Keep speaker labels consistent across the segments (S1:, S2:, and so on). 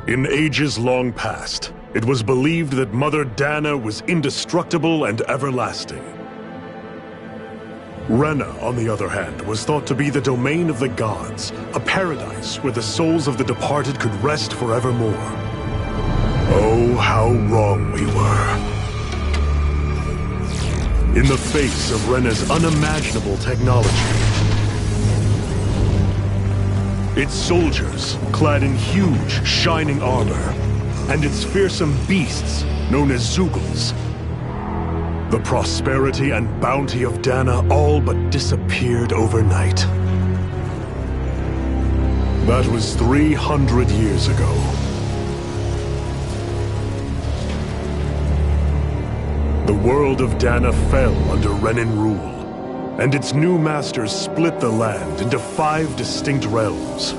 S1: In ages long past, it was believed that Mother Dana was indestructible and everlasting. Renna, on the other hand, was thought to be the domain of the gods, a paradise where the souls of the departed could rest forevermore. Oh, how wrong we were. In the face of Renna's unimaginable technology, its soldiers, clad in huge, shining armor, and its fearsome beasts, known as Zeugles. The prosperity and bounty of Dana all but disappeared overnight. That was 300 years ago. The world of Dana fell under Renan rule, and its new masters split the land into 5 distinct realms.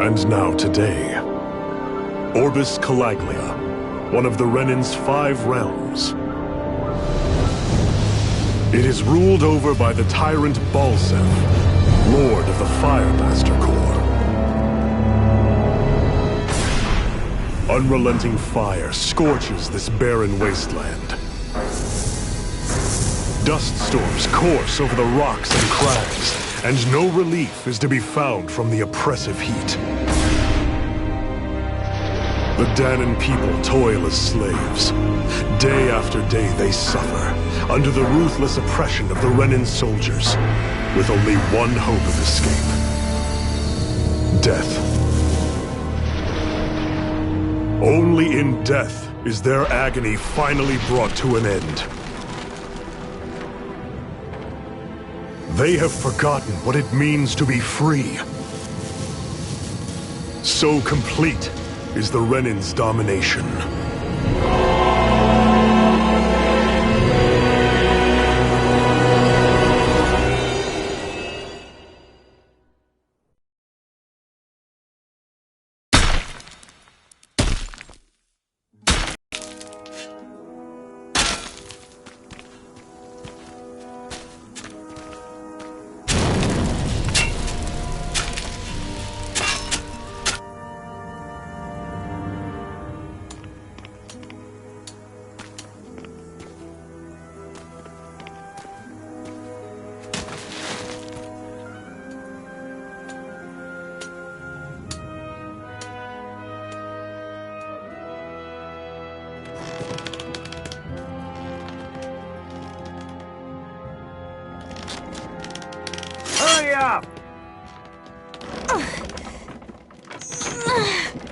S1: And now today, Orbis Calaglia, one of the Renan's 5 realms. It is ruled over by the tyrant Balseph, Lord of the Firemaster Corps. Unrelenting fire scorches this barren wasteland. Dust storms course over the rocks and crags, and no relief is to be found from the oppressive heat. The Danan people toil as slaves. Day after day they suffer, under the ruthless oppression of the Renan soldiers, with only one hope of escape. Death. Only in death is their agony finally brought to an end. They have forgotten what it means to be free. So complete is the Renan's domination.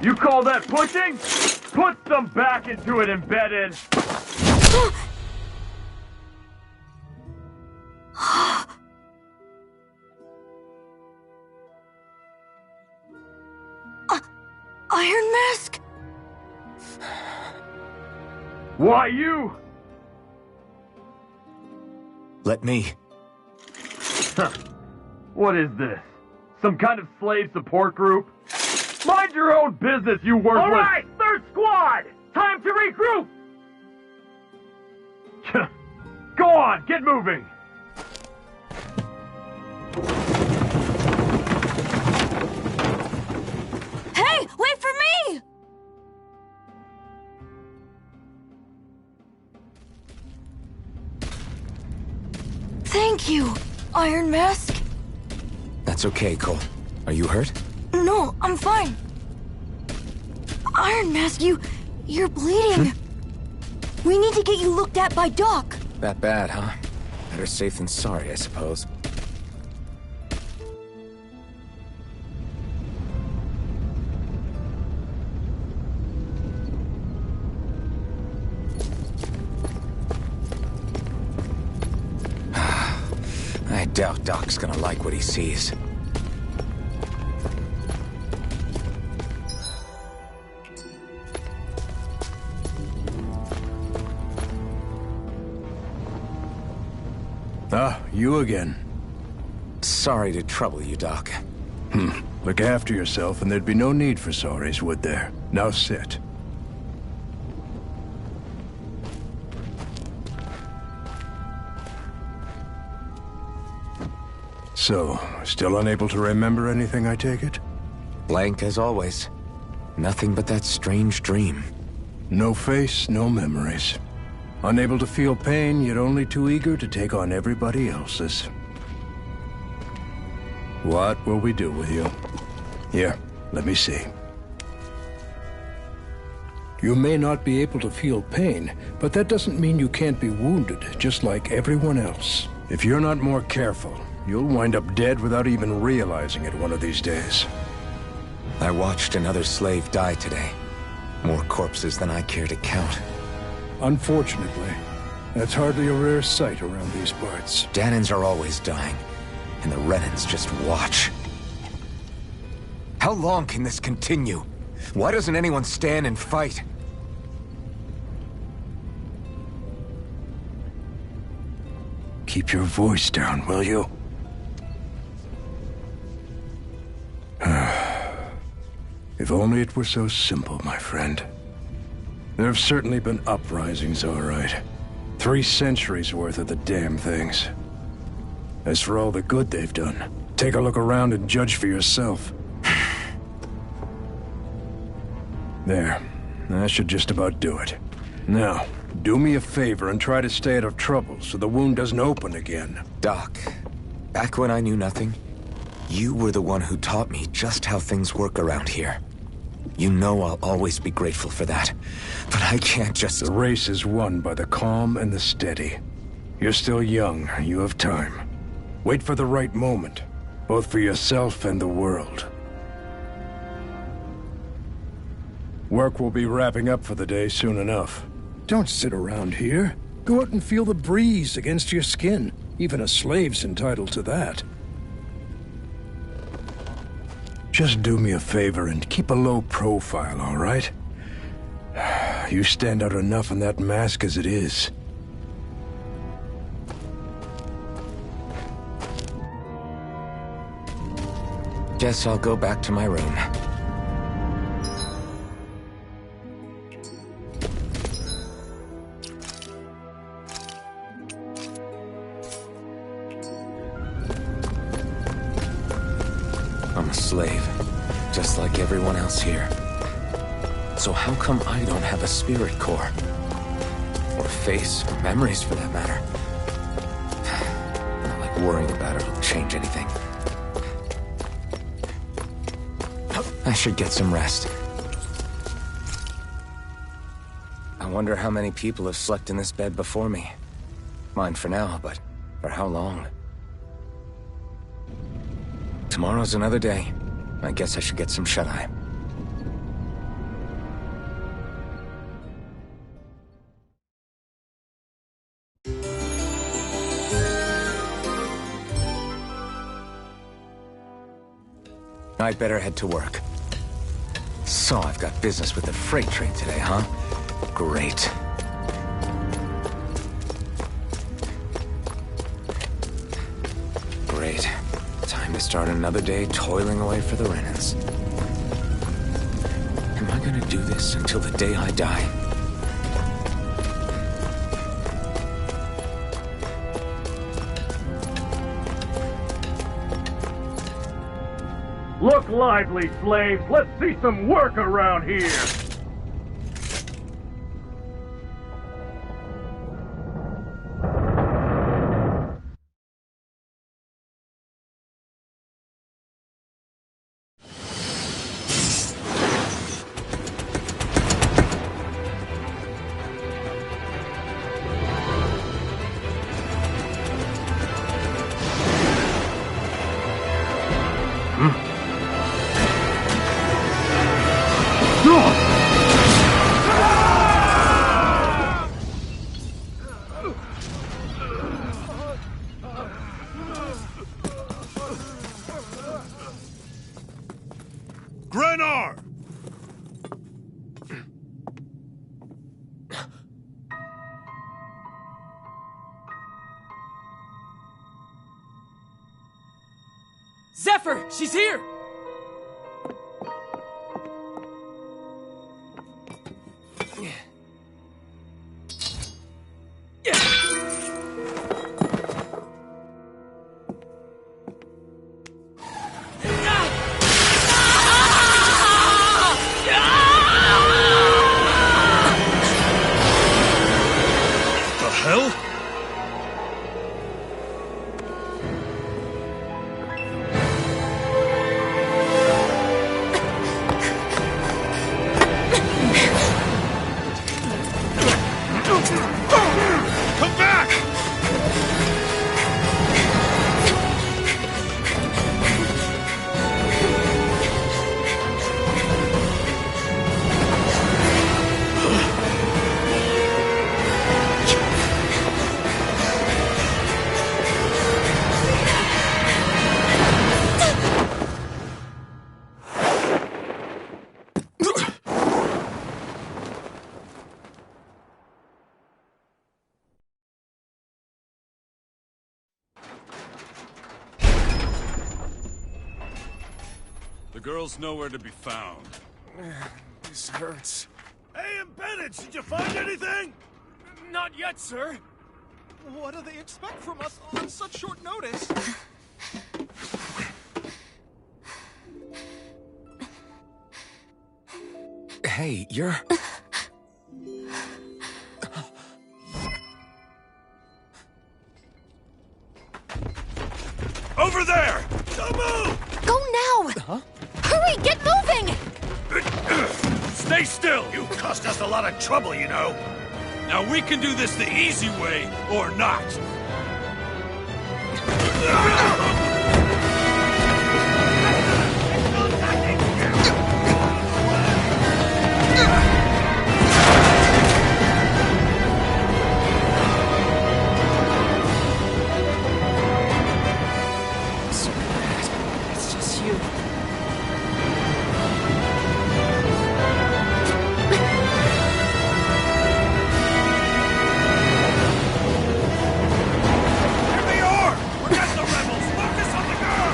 S2: You call that pushing? Put some back into it, embedded!
S3: Iron Mask?
S2: Why you?
S4: Let me.
S2: Huh. What is this? Some kind of slave support group? Mind your own business, you worthless— All right, 3rd Squad! Time to regroup! Go on, get moving!
S3: Hey, wait for me! Thank you, Iron Mask.
S4: That's okay, Cole. Are you hurt?
S3: No, I'm fine. Iron Mask, you're bleeding. We need to get you looked at by Doc.
S4: That bad, huh? Better safe than sorry, I suppose. I doubt Doc's gonna like what he sees.
S5: Ah, you again.
S4: Sorry to trouble you, Doc.
S5: Look after yourself and there'd be no need for sorries, would there? Now sit. So, still unable to remember anything, I take it?
S4: Blank as always. Nothing but that strange dream.
S5: No face, no memories. Unable to feel pain, yet only too eager to take on everybody else's. What will we do with you? Here, let me see. You may not be able to feel pain, but that doesn't mean you can't be wounded, just like everyone else. If you're not more careful, you'll wind up dead without even realizing it one of these days.
S4: I watched another slave die today. More corpses than I care to count.
S5: Unfortunately, that's hardly a rare sight around these parts.
S4: Dahnans are always dying, and the Renans just watch. How long can this continue? Why doesn't anyone stand and fight?
S5: Keep your voice down, will you? If only it were so simple, my friend. There have certainly been uprisings, all right. 3 centuries worth of the damn things. As for all the good they've done, take a look around and judge for yourself. There. That should just about do it. Now, do me a favor and try to stay out of trouble so the wound doesn't open again.
S4: Doc, back when I knew nothing, you were the one who taught me just how things work around here. You know I'll always be grateful for that. But I can't just...
S5: The race is won by the calm and the steady. You're still young. You have time. Wait for the right moment, both for yourself and the world. Work will be wrapping up for the day soon enough. Don't sit around here. Go out and feel the breeze against your skin. Even a slave's entitled to that. Just do me a favor and keep a low profile, all right? You stand out enough in that mask as it is.
S4: Guess I'll go back to my room. I'm a slave, just like everyone else here. So how come I don't have a spirit core? Or a face, or memories for that matter? Not like worrying about it will change anything. I should get some rest. I wonder how many people have slept in this bed before me. Mine for now, but for how long? Tomorrow's another day. I guess I should get some shut-eye. I'd better head to work. So I've got business with the freight train today, huh? Great. Great. Time to start another day toiling away for the Renans. Am I gonna do this until the day I die?
S2: Look lively, slaves! Let's see some work around here!
S1: Grenar!
S6: Zephyr! She's here! girl's nowhere to be found.
S4: This hurts.
S6: Hey, Bennett, did you find anything?
S4: Not yet, sir.
S7: What do they expect from us on such short notice?
S4: Hey, you're...
S6: Over there! Don't move!
S3: Go now!
S4: Huh?
S3: Hurry, get moving!
S6: Stay still! You caused us a lot of trouble, you know. Now we can do this the easy way, or not.
S4: So bad. It's just you.
S6: Here they are! Forget the rebels! Focus on the girl!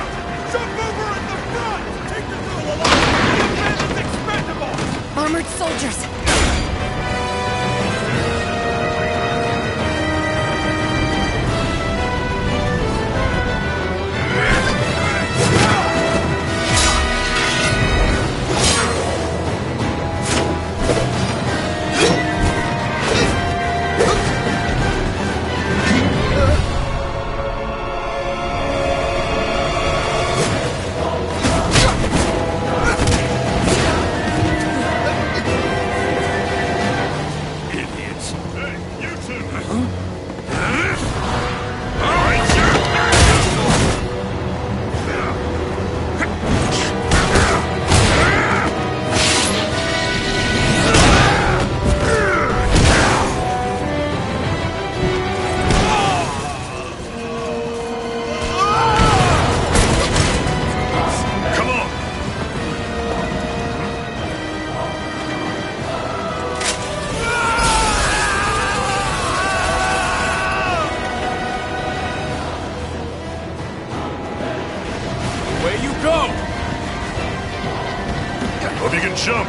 S6: Jump over in the front! Take the girl along! The bandit's expendable!
S3: Armored soldiers!
S6: Idiots! Hey, you two! All right, sure! Come on!
S4: Where you go?
S1: Hope you can jump.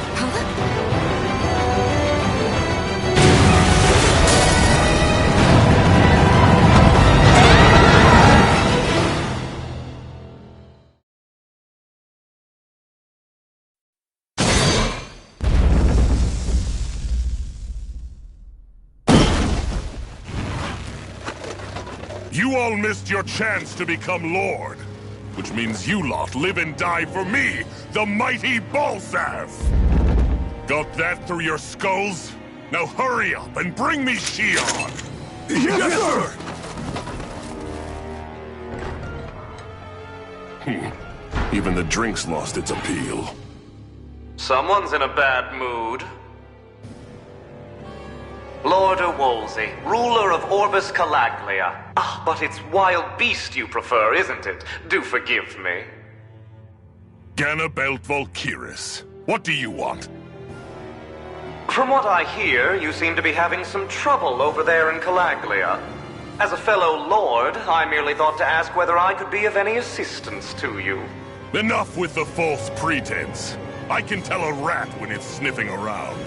S1: You all missed your chance to become Lord. Which means you lot live and die for me, the mighty Balsav! Got that through your skulls? Now hurry up and bring me Shion! Yes, sir! Even the drink's lost its appeal.
S8: Someone's in a bad mood. Lord Wolsey, ruler of Orbis Calaglia. Ah, but it's wild beast you prefer, isn't it? Do forgive me.
S1: Ganabelt Volkiris, what do you want?
S8: From what I hear, you seem to be having some trouble over there in Calaglia. As a fellow lord, I merely thought to ask whether I could be of any assistance to you.
S1: Enough with the false pretense. I can tell a rat when it's sniffing around.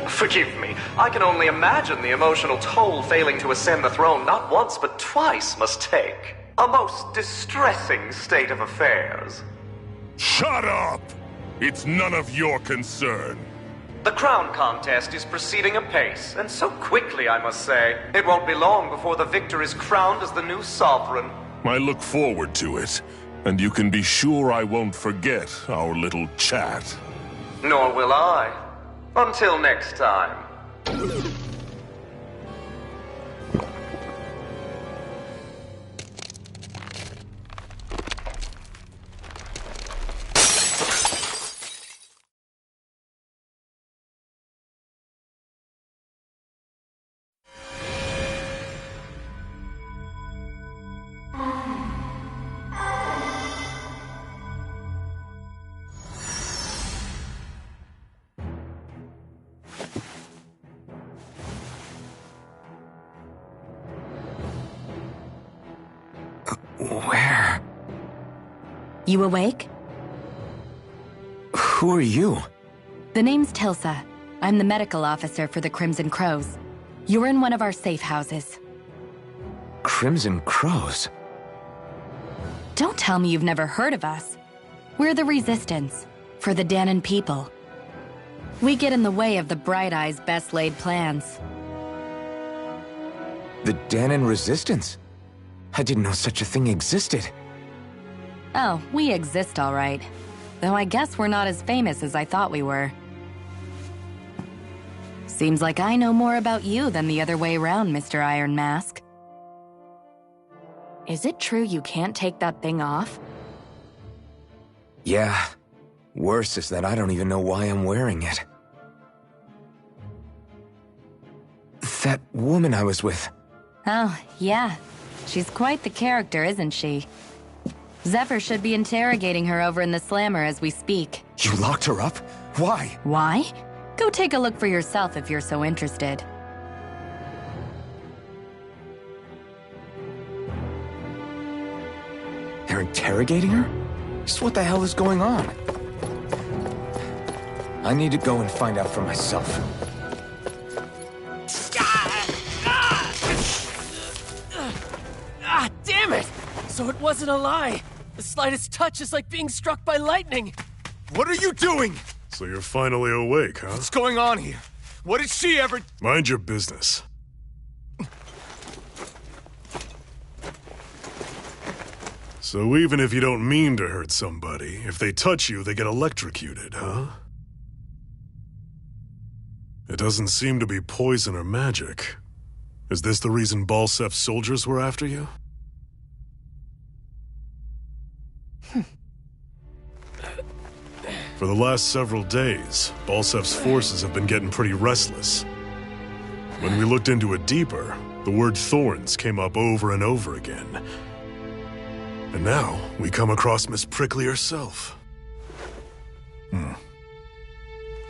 S8: Forgive me, I can only imagine the emotional toll failing to ascend the throne not once but twice must take. A most distressing state of affairs.
S1: Shut up! It's none of your concern.
S8: The crown contest is proceeding apace, and so quickly, I must say. It won't be long before the victor is crowned as the new sovereign.
S1: I look forward to it, and you can be sure I won't forget our little chat.
S8: Nor will I. Until next time.
S4: Where?
S3: You awake?
S4: Who are you?
S9: The name's Tilsa. I'm the medical officer for the Crimson Crows. You're in one of our safe houses.
S4: Crimson Crows?
S9: Don't tell me you've never heard of us. We're the Resistance, for the Dahnan people. We get in the way of the Bright Eye's best-laid plans.
S4: The Dahnan Resistance? I didn't know such a thing existed.
S9: Oh, we exist all right. Though I guess we're not as famous as I thought we were. Seems like I know more about you than the other way around, Mr. Iron Mask. Is it true you can't take that thing off?
S4: Yeah. Worse is that I don't even know why I'm wearing it. That woman I was with.
S9: Oh, yeah. She's quite the character, isn't she? Zephyr should be interrogating her over in the Slammer as we speak.
S4: You locked her up? Why?
S9: Why? Go take a look for yourself if you're so interested.
S4: They're interrogating her? Just what the hell is going on? I need to go and find out for myself.
S10: Ah, damn it! So it wasn't a lie. The slightest touch is like being struck by lightning.
S6: What are you doing?
S1: So you're finally awake, huh?
S6: What's going on here? What did she ever...
S1: Mind your business. So even if you don't mean to hurt somebody, if they touch you, they get electrocuted, huh? It doesn't seem to be poison or magic. Is this the reason Balsef's soldiers were after you? For the last several days, Balsef's forces have been getting pretty restless. When we looked into it deeper, the word thorns came up over and over again. And now, we come across Miss Prickly herself.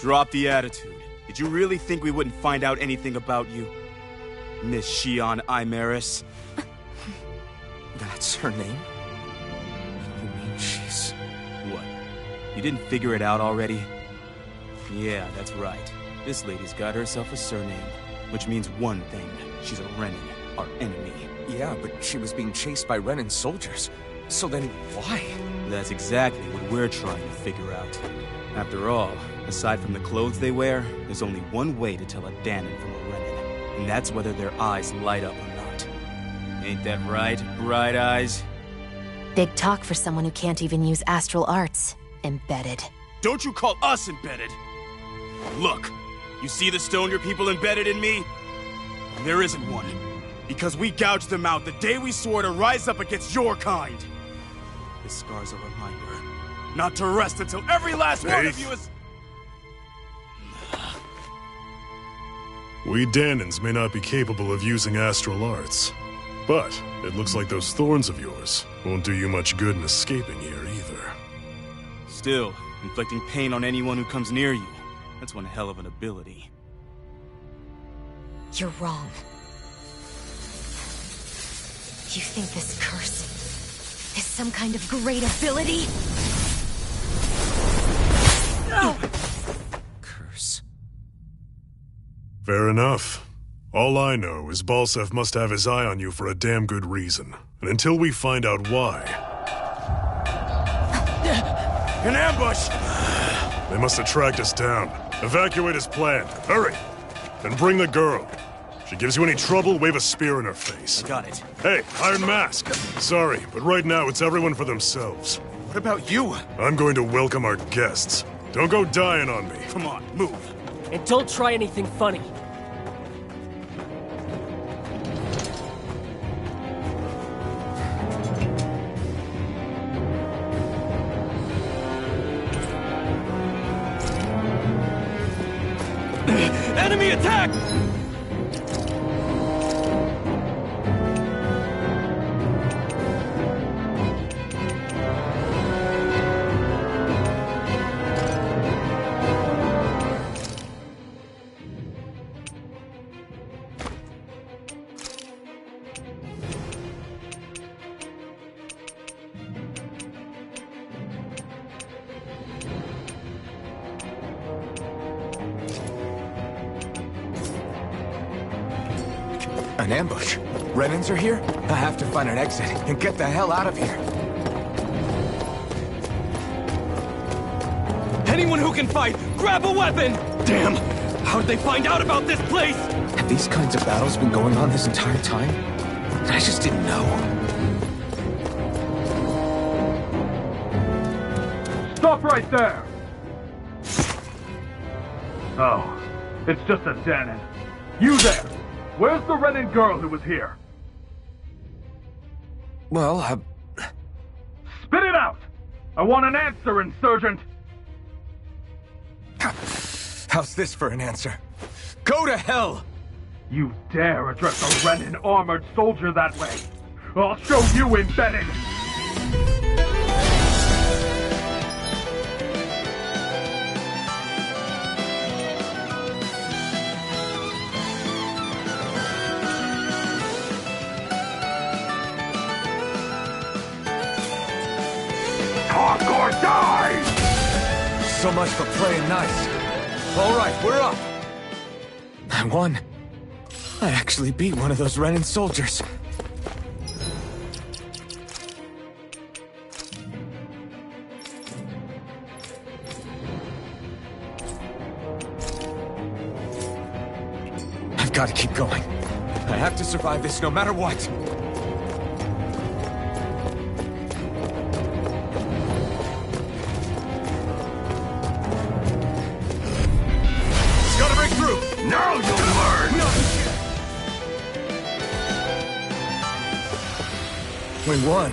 S6: Drop the attitude. Did you really think we wouldn't find out anything about you? Miss Shion Imaris?
S4: That's her name? You mean she's...
S6: What? You didn't figure it out already? Yeah, that's right. This lady's got herself a surname, which means one thing. She's a Renan, our enemy.
S4: Yeah, but she was being chased by Renan's soldiers. So then, why?
S6: That's exactly what we're trying to figure out. After all, aside from the clothes they wear, there's only one way to tell a Dahnan from a Renan, and that's whether their eyes light up or not. Ain't that right, Bright Eyes?
S11: Big talk for someone who can't even use astral arts. Embedded.
S6: Don't you call us embedded! Look, you see the stone your people embedded in me? There isn't one. Because we gouged them out the day we swore to rise up against your kind. This scar's a reminder, not to rest until every last one of you is...
S1: We Dahnans may not be capable of using astral arts, but it looks like those thorns of yours won't do you much good in escaping here either.
S6: Still, inflicting pain on anyone who comes near you, that's one hell of an ability.
S11: You're wrong. You think this curse is some kind of great ability? No!
S4: Curse.
S1: Fair enough. All I know is Balsef must have his eye on you for a damn good reason. And until we find out why...
S6: An ambush!
S1: They must have tracked us down. Evacuate as planned. Hurry! And bring the girl. If she gives you any trouble, wave a spear in her face.
S6: Got it.
S1: Hey, Iron Mask! Sorry, but right now it's everyone for themselves.
S6: What about you?
S1: I'm going to welcome our guests. Don't go dying on me.
S6: Come on, move.
S10: And don't try anything funny. Enemy attack!
S4: An ambush? Renans are here? I have to find an exit and get the hell out of here.
S10: Anyone who can fight, grab a weapon! Damn! How did they find out about this place?
S4: Have these kinds of battles been going on this entire time? I just didn't know.
S2: Stop right there! Oh, it's just a Dahnan. You there! Where's the Renan girl who was here?
S4: Well,
S2: Spit it out! I want an answer, Insurgent!
S4: How's this for an answer? Go to hell!
S2: You dare address a Renan armored soldier that way? I'll show you, Embedded! Talk or die!
S4: So much for playing nice. All right, we're up. I won. I actually beat one of those Renan soldiers. I've got to keep going. I have to survive this no matter what. Gotta break through!
S2: Now you'll learn!
S4: We won.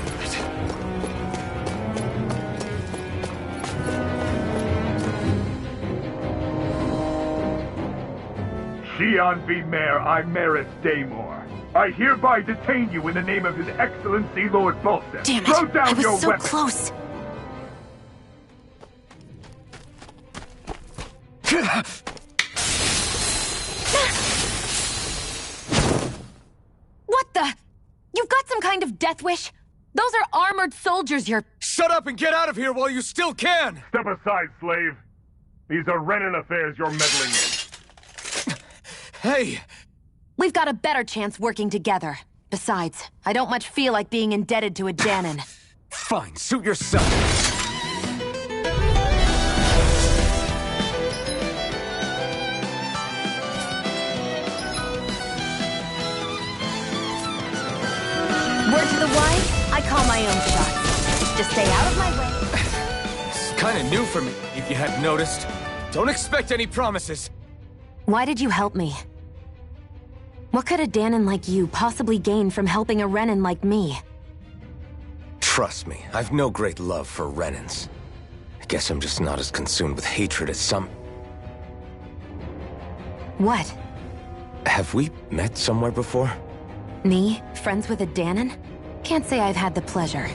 S2: Xi'an V. Mayor Imaris Daymore. I hereby detain you in the name of His Excellency Lord Volstead.
S3: Damn it!
S2: Throw down
S3: I was
S2: your
S3: so
S2: weapon!
S3: close. What the? You've got some kind of death wish? Those are armored soldiers you're...
S4: Shut up and get out of here while you still can!
S2: Step aside, slave. These are Renan affairs you're meddling in.
S4: Hey!
S3: We've got a better chance working together. Besides, I don't much feel like being indebted to a Dahnan.
S4: Fine, suit yourself.
S3: Word to the wise, I call my own shots. Just stay out of my way.
S4: It's kind of new for me, if you hadn't noticed. Don't expect any promises.
S3: Why did you help me? What could a Dahnan like you possibly gain from helping a Renan like me?
S4: Trust me, I've no great love for Renans. I guess I'm just not as consumed with hatred as some...
S3: What?
S4: Have we met somewhere before?
S3: Me? Friends with a Dahnan? Can't say I've had the pleasure.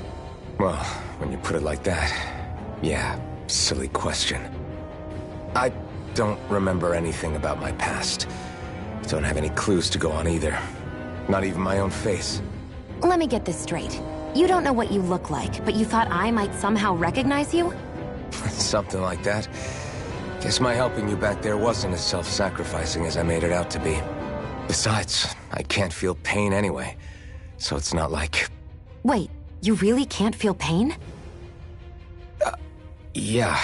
S4: Well, when you put it like that, yeah, silly question. I don't remember anything about my past. Don't have any clues to go on either. Not even my own face.
S3: Let me get this straight. You don't know what you look like, but you thought I might somehow recognize you?
S4: Something like that. Guess my helping you back there wasn't as self-sacrificing as I made it out to be. Besides, I can't feel pain anyway, so it's not like...
S3: Wait, you really can't feel pain?
S4: Yeah.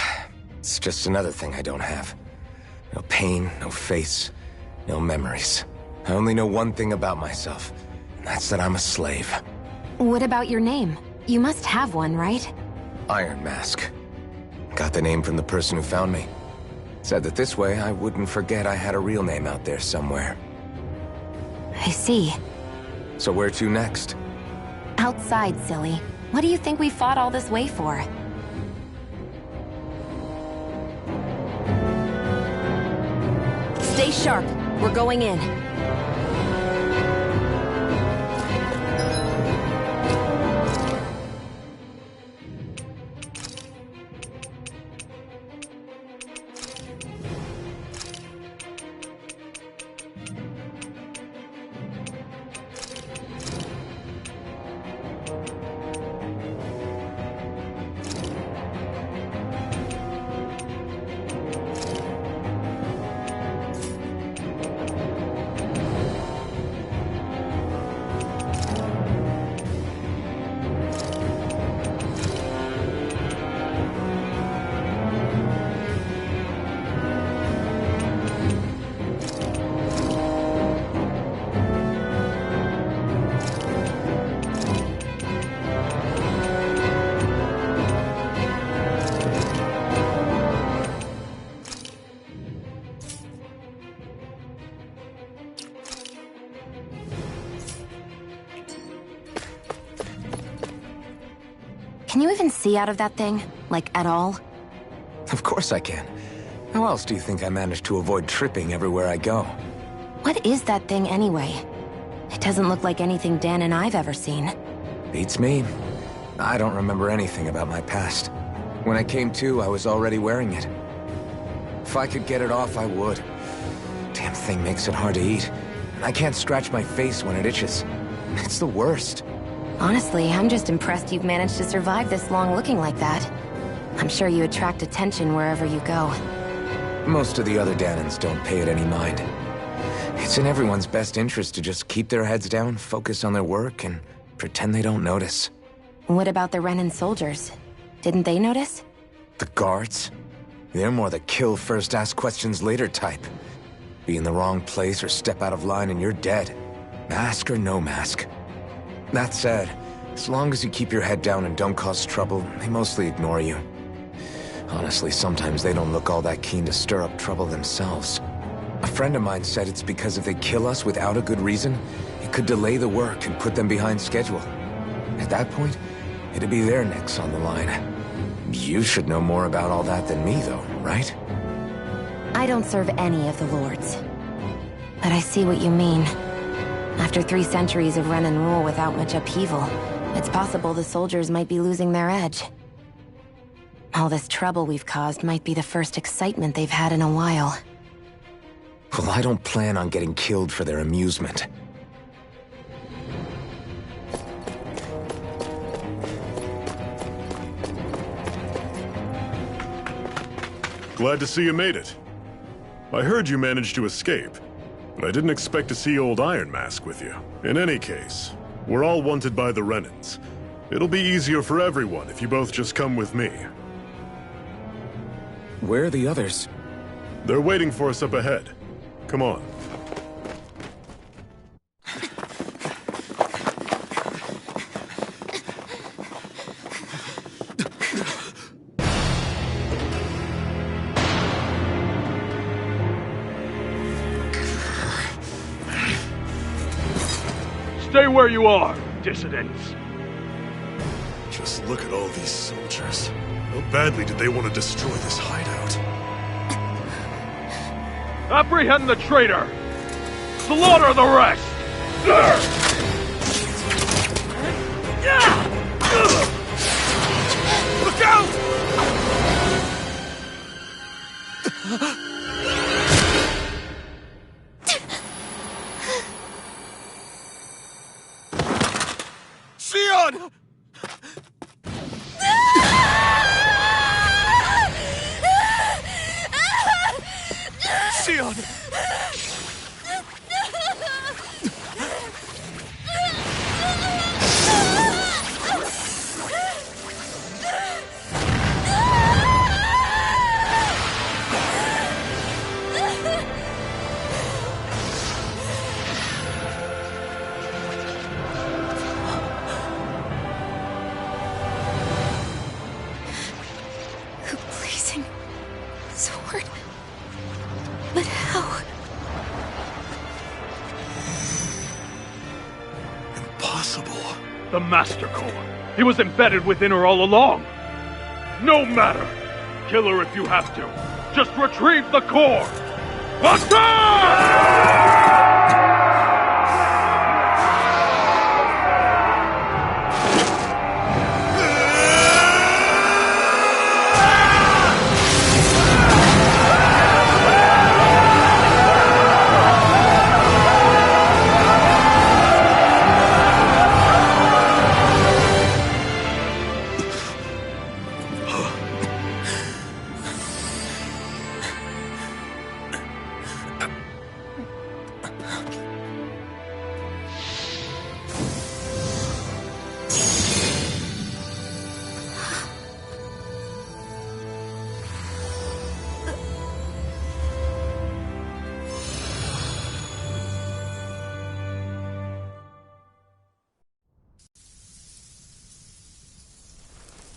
S4: It's just another thing I don't have. No pain, no face, no memories. I only know one thing about myself, and that's that I'm a slave.
S3: What about your name? You must have one, right?
S4: Iron Mask. Got the name from the person who found me. Said that this way I wouldn't forget I had a real name out there somewhere.
S3: I see.
S4: So where to next?
S3: Outside, silly. What do you think we fought all this way for? Stay sharp. We're going in. Can you even see out of that thing? Like, at all?
S4: Of course I can. How else do you think I managed to avoid tripping everywhere I go?
S3: What is that thing anyway? It doesn't look like anything Dan and I've ever seen.
S4: Beats me. I don't remember anything about my past. When I came to, I was already wearing it. If I could get it off, I would. Damn thing makes it hard to eat. And I can't scratch my face when it itches. It's the worst.
S3: Honestly, I'm just impressed you've managed to survive this long looking like that. I'm sure you attract attention wherever you go.
S4: Most of the other Danans don't pay it any mind. It's in everyone's best interest to just keep their heads down, focus on their work, and pretend they don't notice.
S3: What about the Renan soldiers? Didn't they notice?
S4: The guards? They're more the kill first, ask questions later type. Be in the wrong place or step out of line and you're dead. Mask or no mask. That said, as long as you keep your head down and don't cause trouble, they mostly ignore you. Honestly, sometimes they don't look all that keen to stir up trouble themselves. A friend of mine said it's because if they kill us without a good reason, it could delay the work and put them behind schedule. At that point, it'd be their necks on the line. You should know more about all that than me, though, right?
S3: I don't serve any of the lords. But I see what you mean. After 3 centuries of Renan rule without much upheaval, it's possible the soldiers might be losing their edge. All this trouble we've caused might be the first excitement they've had in a while.
S4: Well, I don't plan on getting killed for their amusement.
S1: Glad to see you made it. I heard you managed to escape, but I didn't expect to see old Iron Mask with you. In any case, we're all wanted by the Renans. It'll be easier for everyone if you both just come with me.
S4: Where are the others?
S1: They're waiting for us up ahead. Come on.
S2: Stay where you are, dissidents.
S1: Just look at all these soldiers. How badly did they want to destroy this hideout?
S2: Apprehend the traitor! Slaughter the rest! Look out! Sion! Sion!
S11: Blazing sword. But how?
S1: Impossible.
S2: The Master Core. He was embedded within her all along. No matter. Kill her if you have to. Just retrieve the core. Attack!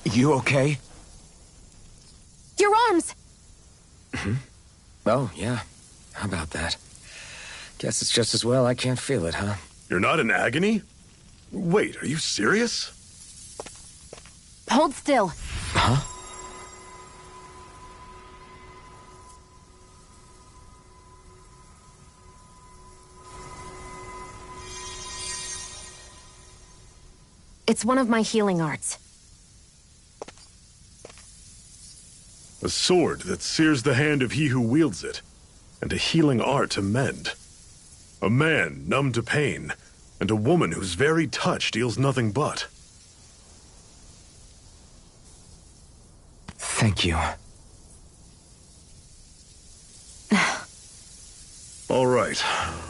S4: You okay?
S3: Your arms!
S4: Oh, yeah. How about that? Guess it's just as well I can't feel it, huh?
S1: You're not in agony? Wait, are you serious?
S3: Hold still.
S4: Huh?
S3: It's one of my healing arts.
S1: A sword that sears the hand of he who wields it, and a healing art to mend. A man numb to pain, and a woman whose very touch deals nothing but.
S4: Thank you.
S1: All right,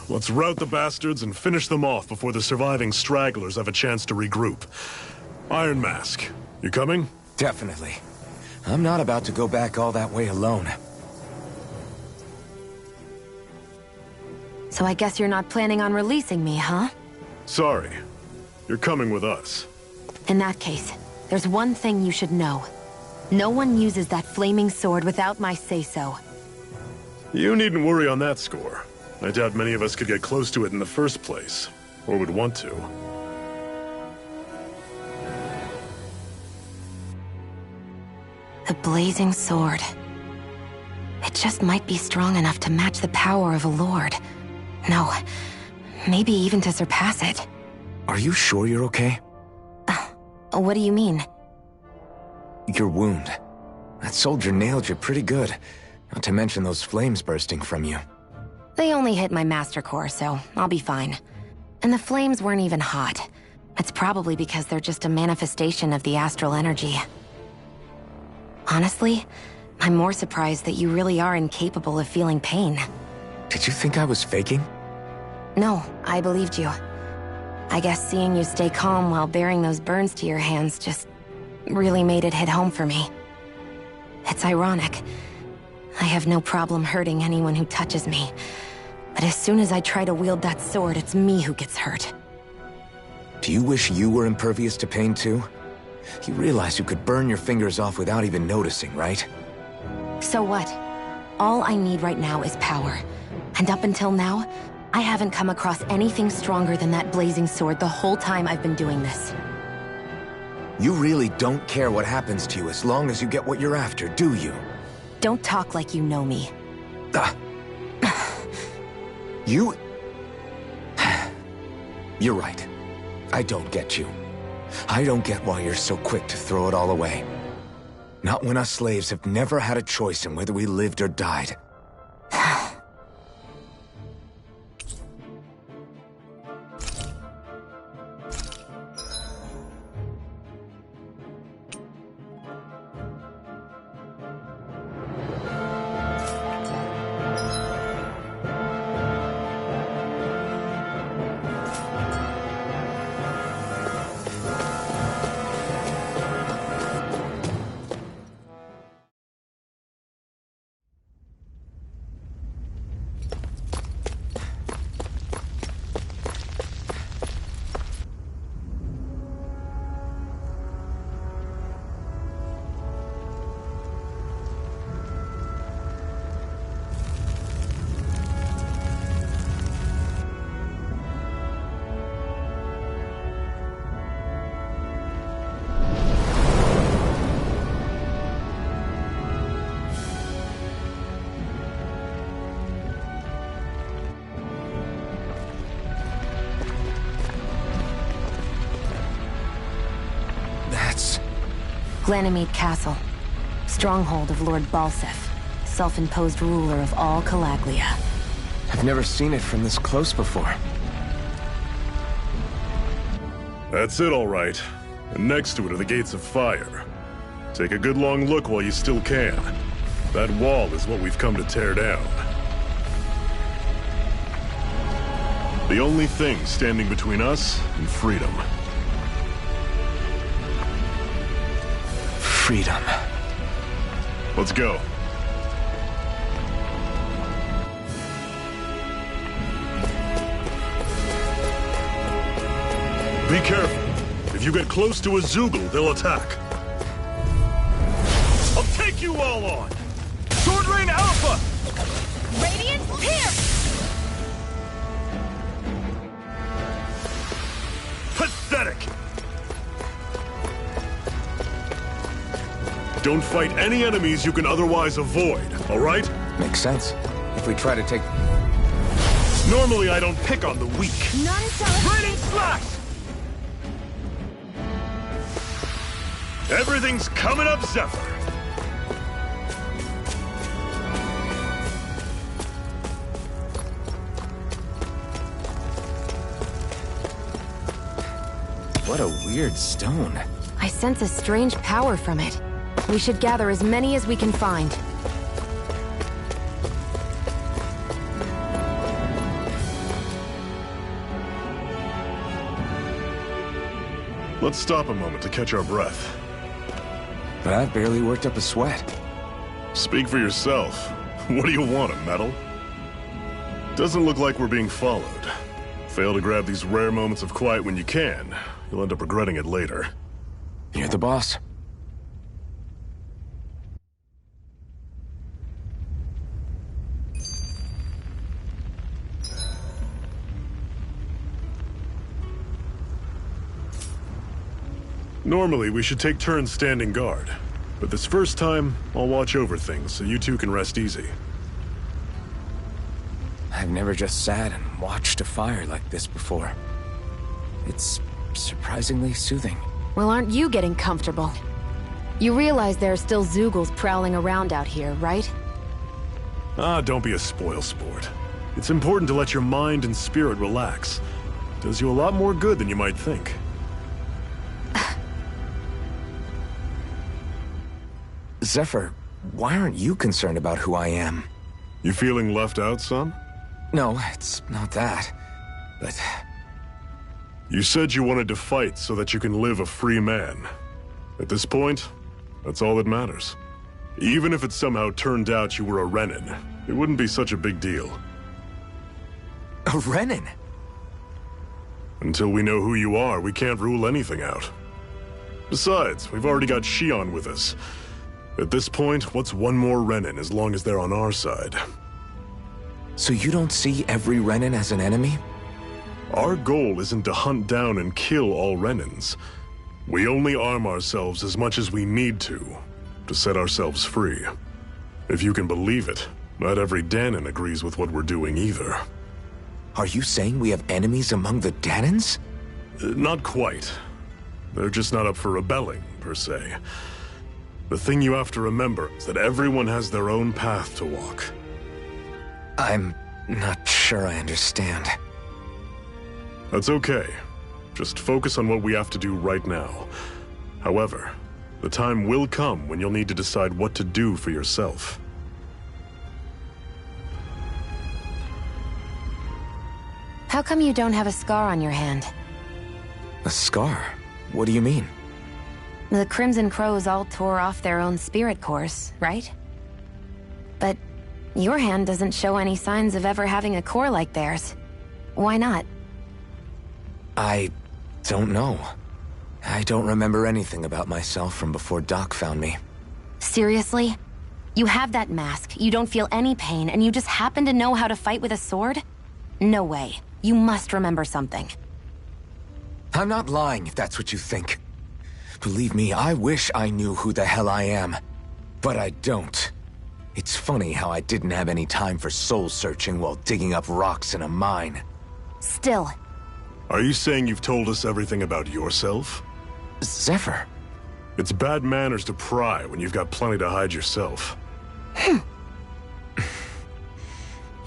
S1: let's rout the bastards and finish them off before the surviving stragglers have a chance to regroup. Iron Mask, you coming?
S4: Definitely. I'm not about to go back all that way alone.
S3: So I guess you're not planning on releasing me, huh?
S1: Sorry. You're coming with us.
S3: In that case, there's one thing you should know. No one uses that flaming sword without my say-so.
S1: You needn't worry on that score. I doubt many of us could get close to it in the first place, or would want to.
S3: The blazing sword. It just might be strong enough to match the power of a lord. No, maybe even to surpass it.
S4: Are you sure you're okay?
S3: What do you mean?
S4: Your wound. That soldier nailed you pretty good. Not to mention those flames bursting from you.
S3: They only hit my master core, so I'll be fine. And the flames weren't even hot. It's probably because they're just a manifestation of the astral energy. Honestly, I'm more surprised that you really are incapable of feeling pain.
S4: Did you think I was faking?
S3: No, I believed you. I guess seeing you stay calm while bearing those burns to your hands just really made it hit home for me. It's ironic. I have no problem hurting anyone who touches me. But as soon as I try to wield that sword, it's me who gets hurt.
S4: Do you wish you were impervious to pain too? You realize you could burn your fingers off without even noticing, right?
S3: So what? All I need right now is power. And up until now, I haven't come across anything stronger than that blazing sword the whole time I've been doing this.
S4: You really don't care what happens to you as long as you get what you're after, do you?
S3: Don't talk like you know me.
S4: You... You're right. I don't get you. I don't get why you're so quick to throw it all away. Not when us slaves have never had a choice in whether we lived or died.
S3: Glanimede Castle, stronghold of Lord Balseph, self-imposed ruler of all Calaglia.
S4: I've never seen it from this close before.
S1: That's it, all right. And next to it are the Gates of Fire. Take a good long look while you still can. That wall is what we've come to tear down. The only thing standing between us and freedom.
S4: Freedom.
S1: Let's go. Be careful. If you get close to a Zeugle, they'll attack. I'll take you all on! Sword Rain Alpha!
S11: Radiant Pierce!
S1: Pathetic! Don't fight any enemies you can otherwise avoid, alright?
S4: Makes sense. If we try to take...
S1: Normally I don't pick on the weak.
S2: Raining slash!
S1: Everything's coming up, Zephyr.
S4: What a weird stone.
S3: I sense a strange power from it. We should gather as many as we can find.
S1: Let's stop a moment to catch our breath.
S4: But I've barely worked up a sweat.
S1: Speak for yourself. What do you want, a medal? Doesn't look like we're being followed. Fail to grab these rare moments of quiet when you can. You'll end up regretting it later.
S4: You're the boss.
S1: Normally, we should take turns standing guard. But this first time, I'll watch over things so you two can rest easy.
S4: I've never just sat and watched a fire like this before. It's surprisingly soothing.
S3: Well, aren't you getting comfortable? You realize there are still Zeugles prowling around out here, right?
S1: Ah, don't be a spoilsport. It's important to let your mind and spirit relax. Does you a lot more good than you might think.
S4: Zephyr, why aren't you concerned about who I am?
S1: You feeling left out, son?
S4: No, it's not that. But...
S1: You said you wanted to fight so that you can live a free man. At this point, that's all that matters. Even if it somehow turned out you were a Renin, it wouldn't be such a big deal.
S4: A Renin?
S1: Until we know who you are, we can't rule anything out. Besides, we've already got Shion with us. At this point, what's one more Renin as long as they're on our side?
S4: So you don't see every Renin as an enemy?
S1: Our goal isn't to hunt down and kill all Renins. We only arm ourselves as much as we need to set ourselves free. If you can believe it, not every Dahnan agrees with what we're doing either.
S4: Are you saying we have enemies among the Dahnans?
S1: Not quite. They're just not up for rebelling, per se. The thing you have to remember is that everyone has their own path to walk.
S4: I'm not sure I understand.
S1: That's okay. Just focus on what we have to do right now. However, the time will come when you'll need to decide what to do for yourself.
S3: How come you don't have a scar on your hand?
S4: A scar? What do you mean?
S3: The Crimson Crows all tore off their own spirit cores, right? But your hand doesn't show any signs of ever having a core like theirs. Why not?
S4: I don't know. I don't remember anything about myself from before Doc found me.
S3: Seriously? You have that mask, you don't feel any pain, and you just happen to know how to fight with a sword? No way. You must remember something.
S4: I'm not lying if that's what you think. Believe me, I wish I knew who the hell I am. But I don't. It's funny how I didn't have any time for soul-searching while digging up rocks in a mine.
S3: Still.
S1: Are you saying you've told us everything about yourself?
S4: Zephyr.
S1: It's bad manners to pry when you've got plenty to hide yourself.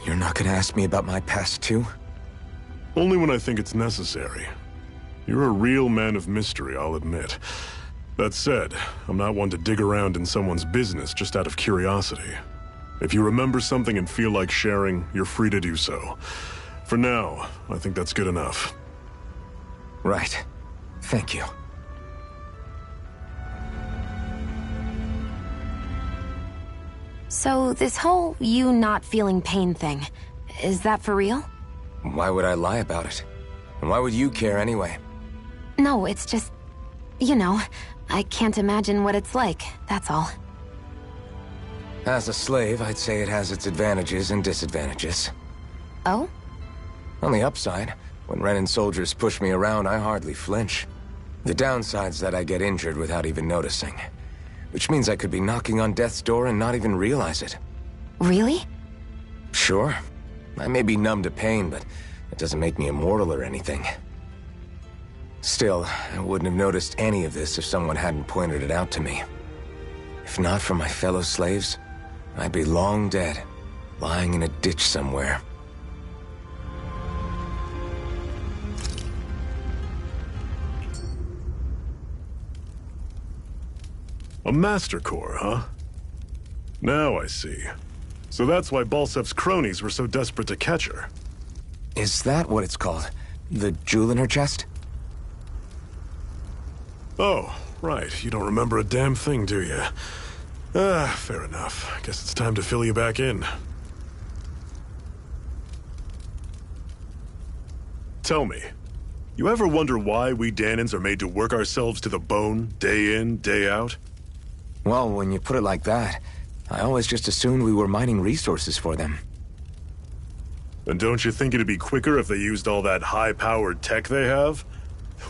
S4: You're not gonna ask me about my past too?
S1: Only when I think it's necessary. You're a real man of mystery, I'll admit. That said, I'm not one to dig around in someone's business just out of curiosity. If you remember something and feel like sharing, you're free to do so. For now, I think that's good enough.
S4: Right. Thank you.
S3: So this whole you not feeling pain thing, is that for real?
S4: Why would I lie about it? And why would you care anyway?
S3: No, it's just... you know, I can't imagine what it's like, that's all.
S4: As a slave, I'd say it has its advantages and disadvantages.
S3: Oh?
S4: On the upside, when Renin soldiers push me around, I hardly flinch. The downside's that I get injured without even noticing. which means I could be knocking on death's door and not even realize it.
S3: Really?
S4: Sure. I may be numb to pain, but that doesn't make me immortal or anything. Still, I wouldn't have noticed any of this if someone hadn't pointed it out to me. If not for my fellow slaves, I'd be long dead, lying in a ditch somewhere.
S1: A Master Core, huh? Now I see. So that's why Balsef's cronies were so desperate to catch her.
S4: Is that what it's called? The jewel in her chest?
S1: Oh, right. You don't remember a damn thing, do you? Fair enough. Guess it's time to fill you back in. Tell me, you ever wonder why we Dahnans are made to work ourselves to the bone, day in, day out?
S4: Well, when you put it like that, I always just assumed we were mining resources for them.
S1: And don't you think it'd be quicker if they used all that high-powered tech they have?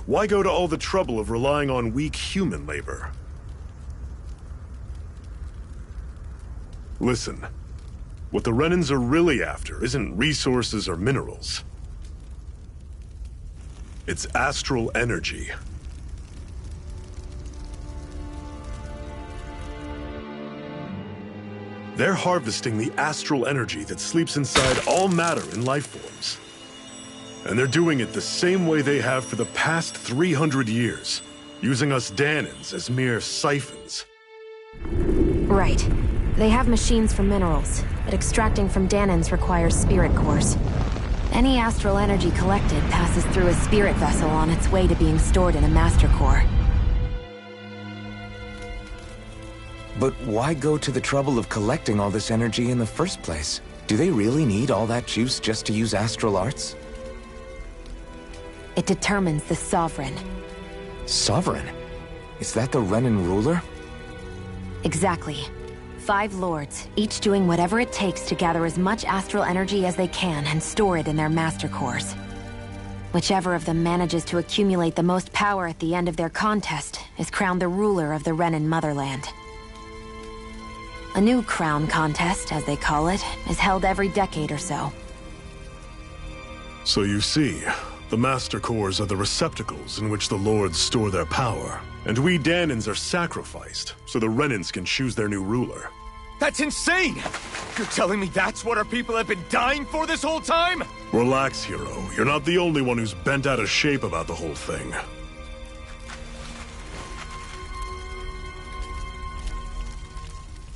S1: Why go to all the trouble of relying on weak human labor? Listen, what the Renans are really after isn't resources or minerals. It's astral energy. They're harvesting the astral energy that sleeps inside all matter in life forms. And they're doing it the same way they have for the past 300 years, using us Dahnans as mere siphons.
S3: Right. They have machines for minerals, but extracting from Dahnans requires spirit cores. Any astral energy collected passes through a spirit vessel on its way to being stored in a master core.
S4: But why go to the trouble of collecting all this energy in the first place? Do they really need all that juice just to use astral arts?
S3: It determines the Sovereign.
S4: Sovereign? Is that the Renan ruler?
S3: Exactly. 5 lords, each doing whatever it takes to gather as much astral energy as they can and store it in their master cores. Whichever of them manages to accumulate the most power at the end of their contest is crowned the ruler of the Renan motherland. A new crown contest, as they call it, is held every decade or so.
S1: So you see, the Master Cores are the receptacles in which the Lords store their power. And we Dahnans are sacrificed, so the Renans can choose their new ruler.
S6: That's insane! You're telling me that's what our people have been dying for this whole time?
S1: Relax, hero. You're not the only one who's bent out of shape about the whole thing.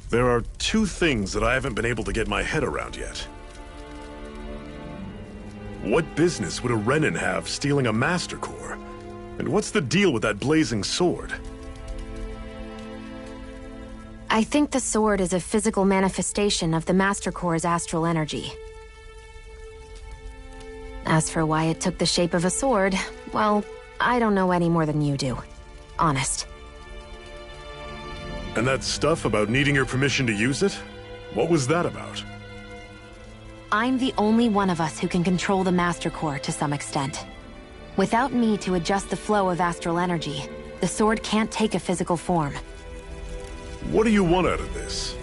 S1: There are 2 things that I haven't been able to get my head around yet. What business would a Renan have stealing a Master Core? And what's the deal with that blazing sword?
S3: I think the sword is a physical manifestation of the Master Core's astral energy. As for why it took the shape of a sword, well, I don't know any more than you do. Honest.
S1: And that stuff about needing your permission to use it? What was that about?
S3: I'm the only one of us who can control the Master Core to some extent. Without me to adjust the flow of astral energy, the sword can't take a physical form.
S1: What do you want out of this?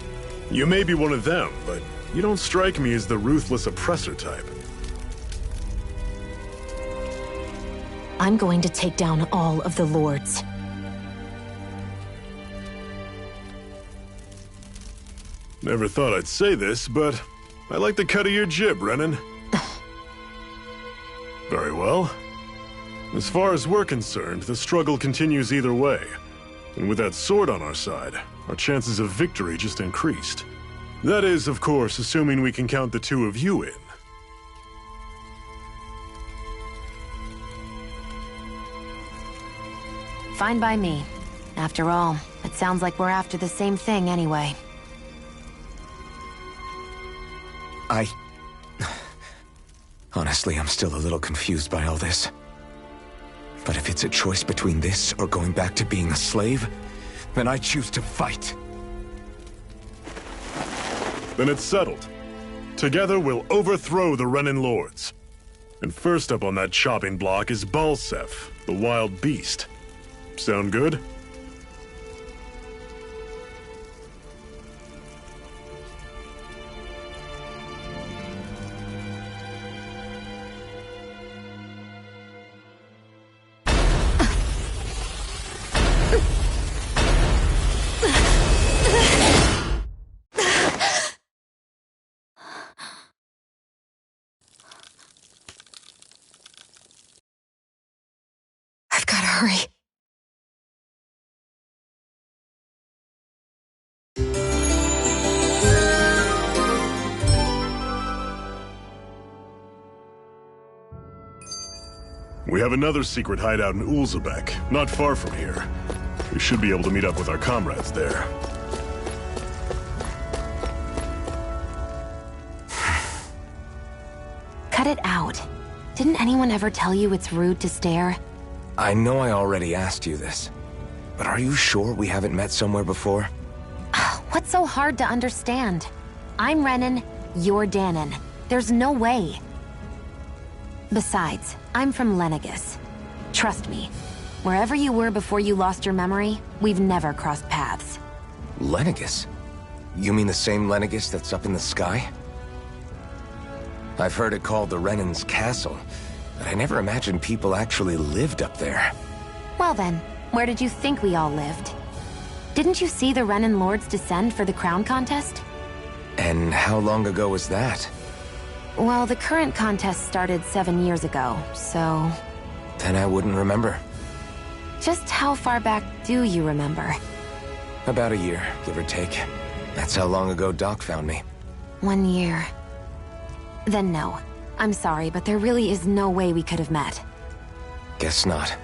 S1: You may be one of them, but you don't strike me as the ruthless oppressor type.
S3: I'm going to take down all of the lords.
S1: Never thought I'd say this, but I like the cut of your jib, Renan. Very well. As far as we're concerned, the struggle continues either way. And with that sword on our side, our chances of victory just increased. That is, of course, assuming we can count the 2 of you in.
S3: Fine by me. After all, it sounds like we're after the same thing anyway.
S4: Honestly, I'm still a little confused by all this. But if it's a choice between this or going back to being a slave, then I choose to fight.
S1: Then it's settled. Together we'll overthrow the Renan Lords. And first up on that chopping block is Balsef, the wild beast. Sound good?
S11: Hurry.
S1: We have another secret hideout in Ulzebek, not far from here. We should be able to meet up with our comrades there.
S3: Cut it out. Didn't anyone ever tell you it's rude to stare?
S4: I know I already asked you this, but are you sure we haven't met somewhere before?
S3: What's so hard to understand? I'm Renan, you're Danon. There's no way. Besides, I'm from Lenegis. Trust me, wherever you were before you lost your memory, we've never crossed paths.
S4: Lenegis? You mean the same Lenegis that's up in the sky? I've heard it called the Renan's Castle, but I never imagined people actually lived up there.
S3: Well then, where did you think we all lived? Didn't you see the Renan Lords descend for the crown contest?
S4: And how long ago was that?
S3: Well, the current contest started 7 years ago, so...
S4: Then I wouldn't remember.
S3: Just how far back do you remember?
S4: About a year, give or take. That's how long ago Doc found me.
S3: 1 year. Then no. I'm sorry, but there really is no way we could have met.
S4: Guess not.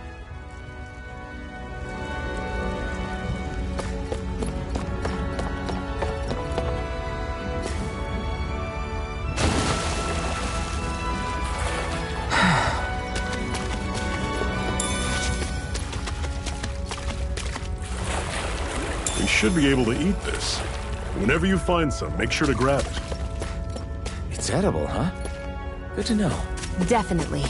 S1: We should be able to eat this. Whenever you find some, make sure to grab it.
S4: It's edible, huh? Good to know.
S3: Definitely.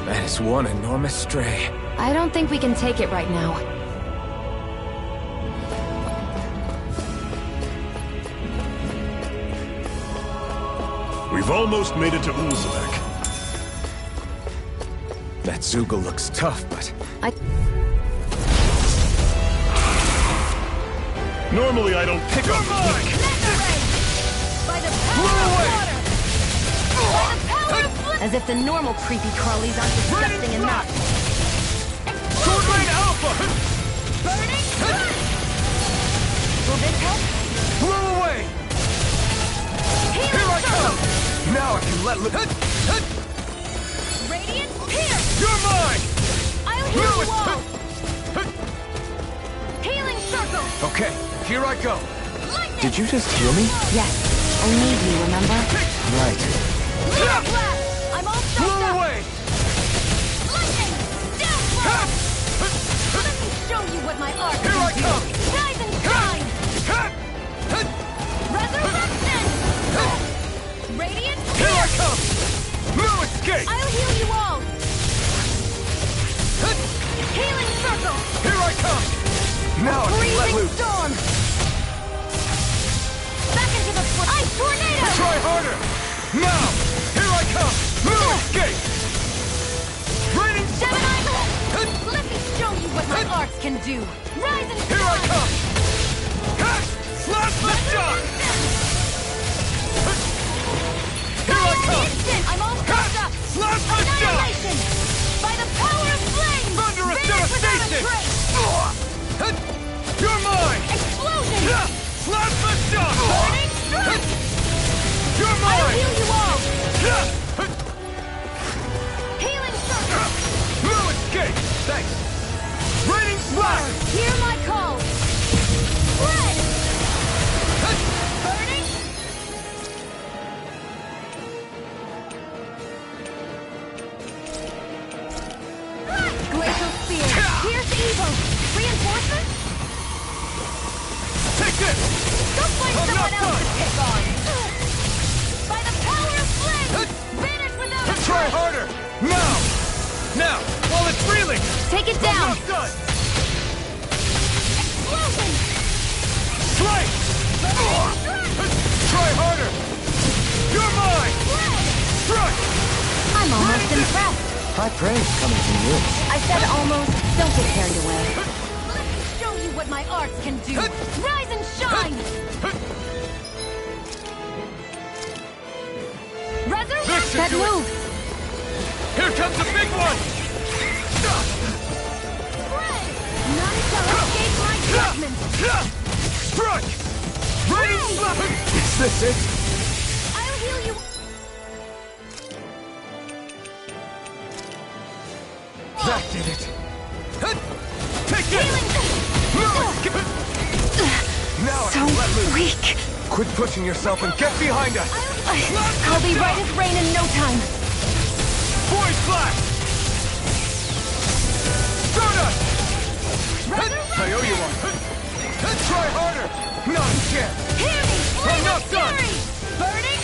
S4: That is one enormous stray.
S3: I don't think we can take it right now.
S1: We've almost made it to Ulzebek.
S4: That Zoogle looks tough, but...
S1: Normally I don't pick up...
S11: By the power of water! By the power of flame!
S3: As if the normal creepy crawlies aren't disgusting enough.
S11: Sword Rain Alpha! Burning Sun! Will this help?
S6: Blow away!
S11: Here I come!
S6: Now I can let loose.
S11: Radiant Pierce!
S6: You're mine!
S11: I'll heal you all! Healing Circle!
S6: Okay, here I go.
S11: Lightning!
S4: Did you just heal me?
S3: Yes. I need you, remember?
S4: Right.
S11: Lunar Blast! I'm all stocked
S6: Blow
S11: up!
S6: away!
S11: Lightning! Death Blow! Let me show you what my art
S6: Here
S11: can
S6: I
S11: do!
S6: come!
S11: Rise and shine! Resurrection! Radiant
S6: Here I
S11: Pierce!
S6: come! No escape!
S11: I'll heal you all! Healing Circle!
S6: Here I come! Now I can let
S11: Freezing
S6: loose.
S11: Storm! Back into the foot! Ice Tornado!
S6: Try harder! Now! Here I come! No escape! Raining
S11: Gemini! Let me show you what my arts can do! Rise and shine!
S6: Here I come! Slash the shot! Here I come!
S11: Instant! I'm all stocked up!
S6: Slash the shot!
S11: Annihilation! By the power of flame!
S6: Thunderous
S11: Vanish without a
S6: devastation!
S11: trace!
S6: You're mine!
S11: Explosion!
S6: Slash the shot!
S11: Burning strike!
S6: You're
S11: I'll
S6: mine!
S11: heal you all! Healing circle!
S6: No escape! Thanks! Raining splash!
S11: Hear my call! Red! Burning! Glacial Spear! Pierce evil! Reinforcements?
S6: Take this!
S11: Go find
S6: I'm
S11: someone
S6: not
S11: else
S6: done.
S11: to pick on! By the power of flame! Vanish without a
S6: Try
S11: trace!
S6: harder! Now! Now! While it's reeling!
S11: Take it
S6: I'm
S11: down!
S6: not done!
S11: Explosion!
S2: Strike! Try harder! You're mine! Strike!
S3: I'm almost impressed.
S4: High praise coming from you.
S3: I said almost. Don't get carried away.
S11: Let me show you what my arts can do! Rise and shine! Resurrect!
S3: That move!
S2: Here comes the big one!
S11: None shall escape my judgment!
S2: Strike! Ready!
S4: Is this it?
S11: I'll heal you!
S4: That did it!
S2: Take this!
S4: Now I
S3: So
S4: can let loose.
S3: weak.
S4: Quit pushing yourself and get behind us!
S3: I'll be right as rain in no time.
S2: Void Flash! Stardust! I owe you one. Try harder!
S4: Not a chance!
S11: Hear me!
S2: I'm not done!
S11: Burning!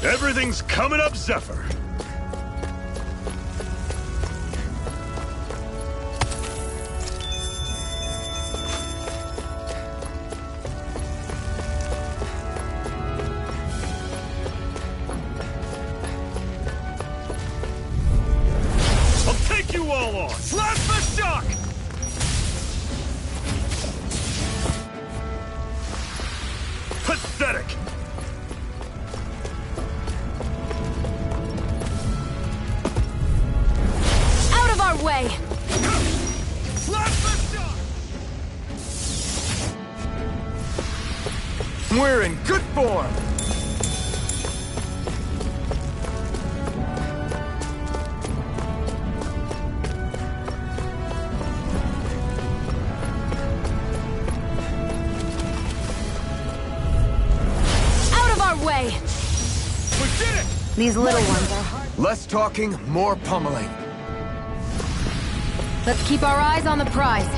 S1: Everything's coming up, Zephyr. I'll take you all on!
S2: Plasma Shock!
S1: Pathetic!
S3: Out of our way!
S2: Plasma Shock!
S4: We're in good form!
S3: Out of our way!
S2: We did it!
S3: These little ones are hard.
S4: Less talking, more pummeling.
S3: Let's keep our eyes on the prize.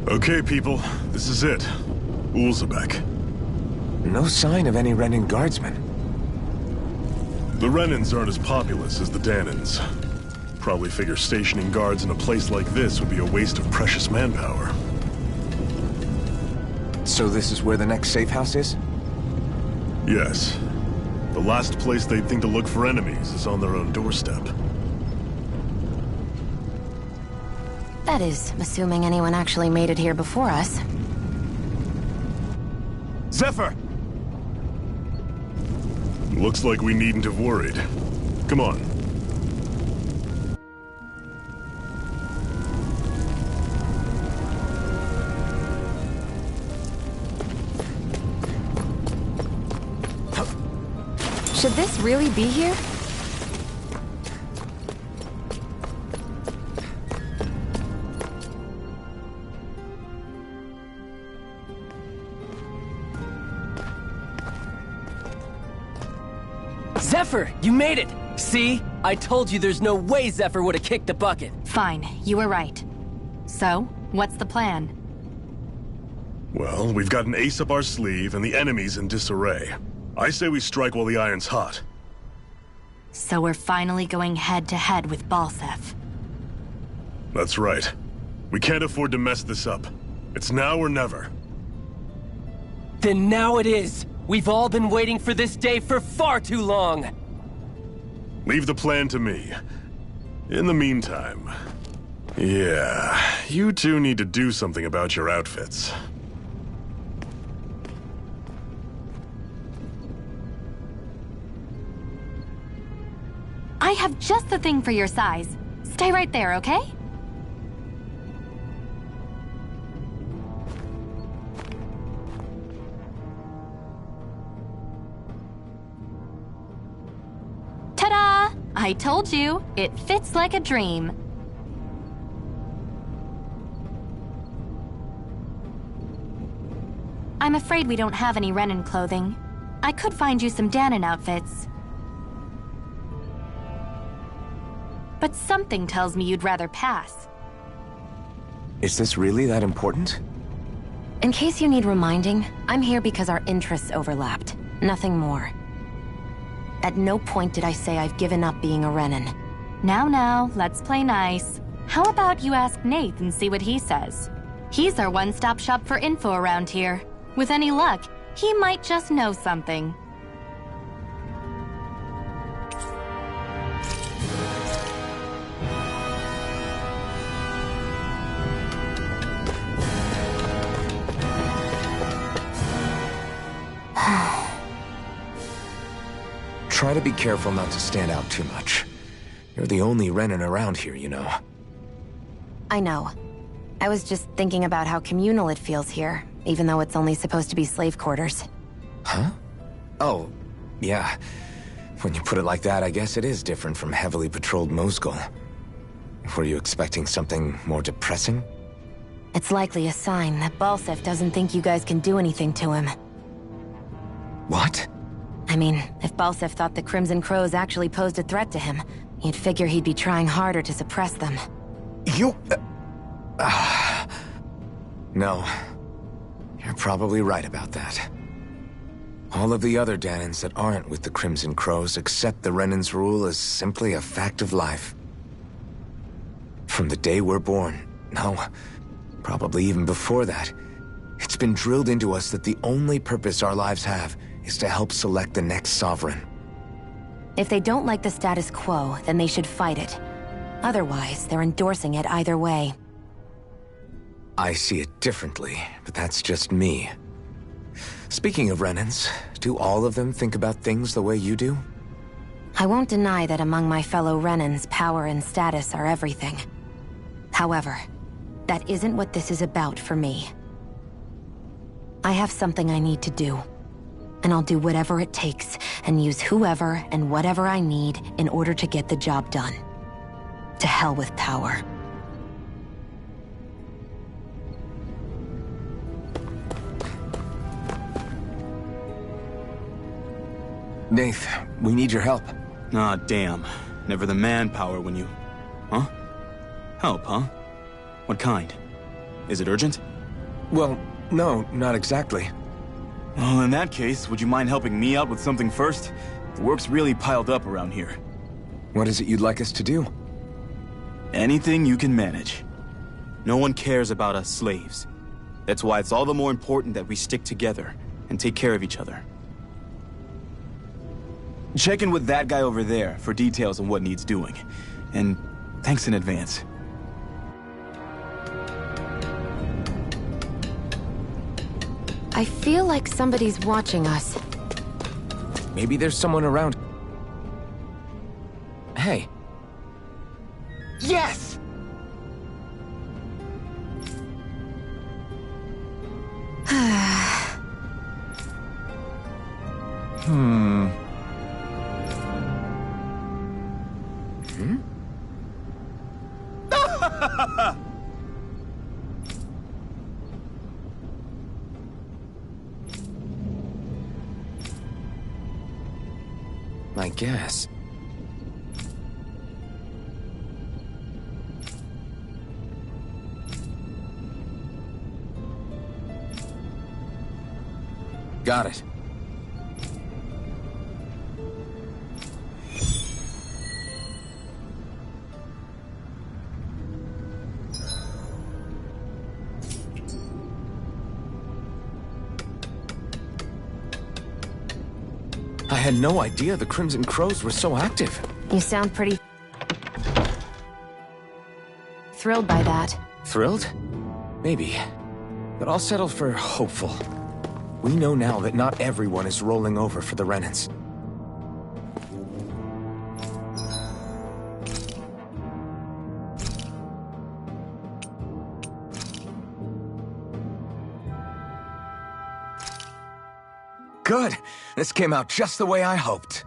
S1: Okay, people, this is it. Ulzebek.
S4: No sign of any Renan guardsmen.
S1: The Renans aren't as populous as the Danans. Probably figure stationing guards in a place like this would be a waste of precious manpower.
S4: So this is where the next safe house is?
S1: Yes. The last place they'd think to look for enemies is on their own doorstep.
S3: That is, assuming anyone actually made it here before us.
S2: Zephyr!
S1: Looks like we needn't have worried. Come on.
S3: Should this really be here?
S10: Zephyr, you made it! See? I told you there's no way Zephyr would have kicked the bucket.
S9: Fine, you were right. So, what's the plan?
S1: Well, we've got an ace up our sleeve and the enemy's in disarray. I say we strike while the iron's hot.
S9: So we're finally going head-to-head with Balseph.
S1: That's right. We can't afford to mess this up. It's now or never.
S10: Then now it is. We've all been waiting for this day for far too long!
S1: Leave the plan to me. In the meantime... Yeah, you two need to do something about your outfits.
S9: I have just the thing for your size. Stay right there, okay? Ta-da! I told you, it fits like a dream. I'm afraid we don't have any Renan clothing. I could find you some Dahnan outfits. But something tells me you'd rather pass.
S4: Is this really that important?
S3: In case you need reminding, I'm here because our interests overlapped. Nothing more. At no point did I say I've given up being a Renan.
S9: Now, let's play nice. How about you ask Nath and see what he says? He's our one-stop shop for info around here. With any luck, he might just know something.
S4: Try to be careful not to stand out too much. You're the only Renan around here, you know.
S3: I know. I was just thinking about how communal it feels here, even though it's only supposed to be slave quarters.
S4: Huh? Oh, yeah. When you put it like that, I guess it is different from heavily patrolled Mosgul. Were you expecting something more depressing?
S3: It's likely a sign that Balseph doesn't think you guys can do anything to him.
S4: What?
S3: I mean, if Balseph thought the Crimson Crows actually posed a threat to him, you'd figure he'd be trying harder to suppress them.
S4: You... No. You're probably right about that. All of the other Dahnans that aren't with the Crimson Crows accept the Renan's rule as simply a fact of life. From the day we're born, no, probably even before that, it's been drilled into us that the only purpose our lives have is to help select the next sovereign.
S3: If they don't like the status quo, then they should fight it. Otherwise, they're endorsing it either way.
S4: I see it differently, but that's just me. Speaking of Renans, do all of them think about things the way you do?
S3: I won't deny that among my fellow Renans, power and status are everything. However, that isn't what this is about for me. I have something I need to do. And I'll do whatever it takes, and use whoever and whatever I need in order to get the job done. To hell with power.
S4: Nath, we need your help.
S6: Ah, damn. Never the manpower when you... Huh? Help, huh? What kind? Is it urgent?
S4: Well, no, not exactly.
S6: Well, in that case, would you mind helping me out with something first? The work's really piled up around here.
S4: What is it you'd like us to do?
S6: Anything you can manage. No one cares about us slaves. That's why it's all the more important that we stick together and take care of each other. Check in with that guy over there for details on what needs doing. And thanks in advance.
S3: I feel like somebody's watching us.
S4: Maybe there's someone around. Hey. Yes! I guess. Got it. I had no idea the Crimson Crows were so active.
S3: You sound pretty... thrilled by that.
S4: Thrilled? Maybe. But I'll settle for hopeful. We know now that not everyone is rolling over for the Renans. Good. This came out just the way I hoped.